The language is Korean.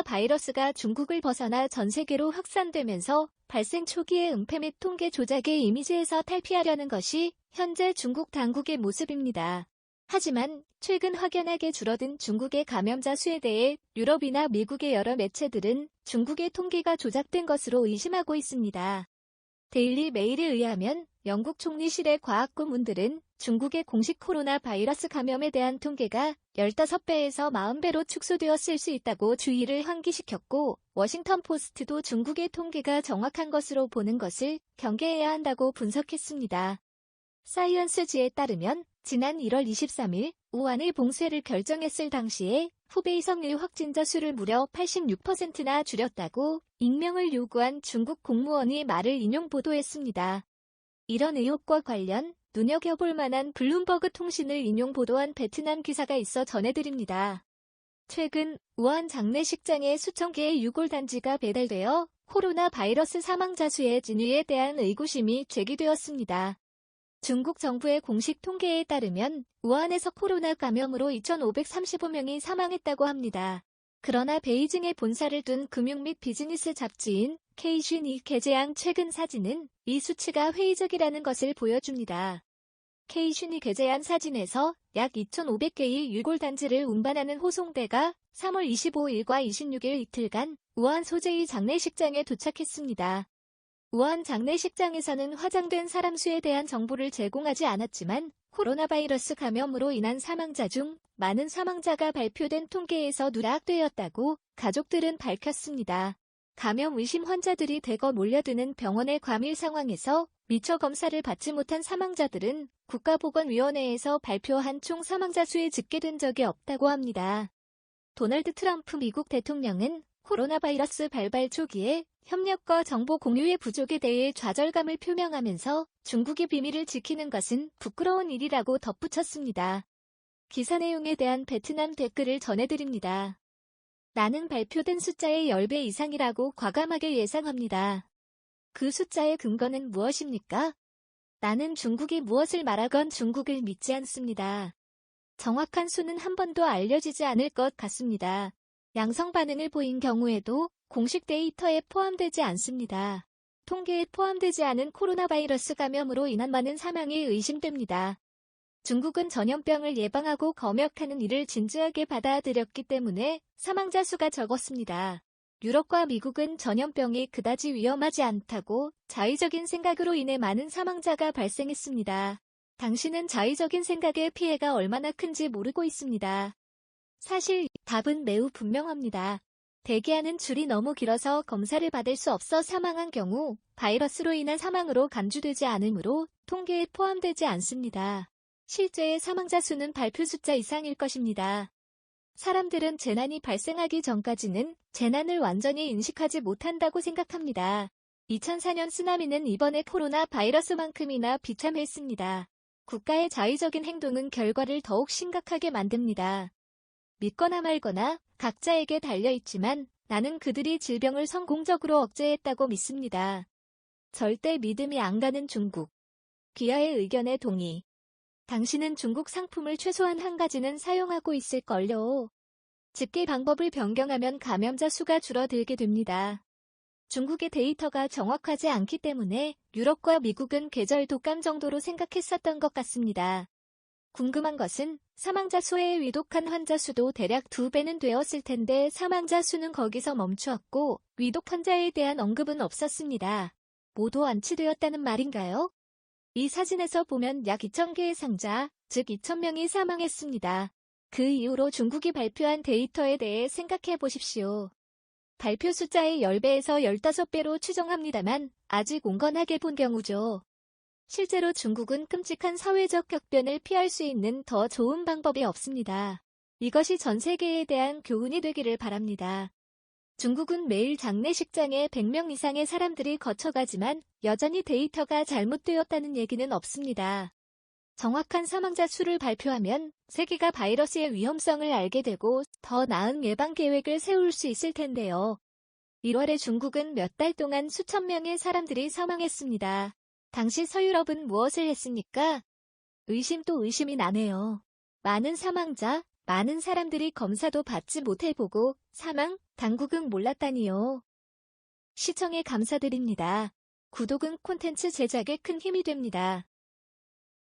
바이러스가 중국을 벗어나 전 세계로 확산되면서 발생 초기의 은폐 및 통계 조작의 이미지에서 탈피하려는 것이 현재 중국 당국의 모습입니다. 하지만 최근 확연하게 줄어든 중국의 감염자 수에 대해 유럽이나 미국의 여러 매체들은 중국의 통계가 조작된 것으로 의심하고 있습니다. 데일리 메일에 의하면 영국 총리실의 과학고문들은 중국의 공식 코로나 바이러스 감염에 대한 통계가 15배에서 40배로 축소되었을 수 있다고 주의를 환기시켰고, 워싱턴 포스트도 중국의 통계가 정확한 것으로 보는 것을 경계해야 한다고 분석했습니다. 사이언스지에 따르면 지난 1월 23일 우한의 봉쇄를 결정했을 당시에 후베이 성일 확진자 수를 무려 86%나 줄였다고 익명을 요구한 중국 공무원이 말을 인용 보도했습니다. 이런 의혹과 관련 눈여겨볼 만한 블룸버그 통신을 인용 보도한 베트남 기사가 있어 전해드립니다. 최근 우한 장례식장에 수천 개의 유골단지가 배달되어 코로나 바이러스 사망자 수의 진위에 대한 의구심이 제기되었습니다. 중국 정부의 공식 통계에 따르면 우한에서 코로나 감염으로 2,535명이 사망했다고 합니다. 그러나 베이징에 본사를 둔 금융 및 비즈니스 잡지인 K쉔이 게재한 최근 사진은 이 수치가 회의적이라는 것을 보여줍니다. K쉔이 게재한 사진에서 약 2,500개의 유골단지를 운반하는 호송대가 3월 25일과 26일 이틀간 우한 소재의 장례식장에 도착했습니다. 우한 장례식장에서는 화장된 사람 수에 대한 정보를 제공하지 않았지만 코로나 바이러스 감염으로 인한 사망자 중 많은 사망자가 발표된 통계에서 누락되었다고 가족들은 밝혔습니다. 감염 의심 환자들이 대거 몰려드는 병원의 과밀 상황에서 미처 검사를 받지 못한 사망자들은 국가보건위원회에서 발표한 총 사망자 수에 집계된 적이 없다고 합니다. 도널드 트럼프 미국 대통령은 코로나 바이러스 발발 초기에 협력과 정보 공유의 부족에 대해 좌절감을 표명하면서 중국의 비밀을 지키는 것은 부끄러운 일이라고 덧붙였습니다. 기사 내용에 대한 베트남 댓글을 전해드립니다. 나는 발표된 숫자의 10배 이상이라고 과감하게 예상합니다. 그 숫자의 근거는 무엇입니까? 나는 중국이 무엇을 말하건 중국을 믿지 않습니다. 정확한 수는 한 번도 알려지지 않을 것 같습니다. 양성 반응을 보인 경우에도 공식 데이터에 포함되지 않습니다. 통계에 포함되지 않은 코로나 바이러스 감염으로 인한 많은 사망이 의심됩니다. 중국은 전염병을 예방하고 검역하는 일을 진지하게 받아들였기 때문에 사망자 수가 적었습니다. 유럽과 미국은 전염병이 그다지 위험하지 않다고 자의적인 생각으로 인해 많은 사망자가 발생했습니다. 당신은 자의적인 생각의 피해가 얼마나 큰지 모르고 있습니다. 사실 답은 매우 분명합니다. 대기하는 줄이 너무 길어서 검사를 받을 수 없어 사망한 경우 바이러스로 인한 사망으로 간주되지 않으므로 통계에 포함되지 않습니다. 실제의 사망자 수는 발표 숫자 이상일 것입니다. 사람들은 재난이 발생하기 전까지는 재난을 완전히 인식하지 못한다고 생각합니다. 2004년 쓰나미는 이번의 코로나 바이러스만큼이나 비참했습니다. 국가의 자의적인 행동은 결과를 더욱 심각하게 만듭니다. 믿거나 말거나 각자에게 달려있지만 나는 그들이 질병을 성공적으로 억제했다고 믿습니다. 절대 믿음이 안 가는 중국. 기아의 의견에 동의. 당신은 중국 상품을 최소한 한 가지는 사용하고 있을걸요. 집계 방법을 변경하면 감염자 수가 줄어들게 됩니다. 중국의 데이터가 정확하지 않기 때문에 유럽과 미국은 계절 독감 정도로 생각했었던 것 같습니다. 궁금한 것은 사망자 수에 위독한 환자 수도 대략 2배는 되었을 텐데 사망자 수는 거기서 멈추었고 위독 환자에 대한 언급은 없었습니다. 모두 완치되었다는 말인가요? 이 사진에서 보면 약 2,000개의 상자, 즉 2,000명이 사망했습니다. 그 이후로 중국이 발표한 데이터에 대해 생각해 보십시오. 발표 숫자의 10배에서 15배로 추정합니다만 아직 온건하게 본 경우죠. 실제로 중국은 끔찍한 사회적 격변을 피할 수 있는 더 좋은 방법이 없습니다. 이것이 전 세계에 대한 교훈이 되기를 바랍니다. 중국은 매일 장례식장에 100명 이상의 사람들이 거쳐가지만 여전히 데이터가 잘못되었다는 얘기는 없습니다. 정확한 사망자 수를 발표하면 세계가 바이러스의 위험성을 알게 되고 더 나은 예방 계획을 세울 수 있을 텐데요. 1월에 중국은 몇 달 동안 수천 명의 사람들이 사망했습니다. 당시 서유럽은 무엇을 했습니까? 의심 또 의심이 나네요. 많은 사망자, 많은 사람들이 검사도 받지 못해보고 사망, 당국은 몰랐다니요. 시청에 감사드립니다. 구독은 콘텐츠 제작에 큰 힘이 됩니다.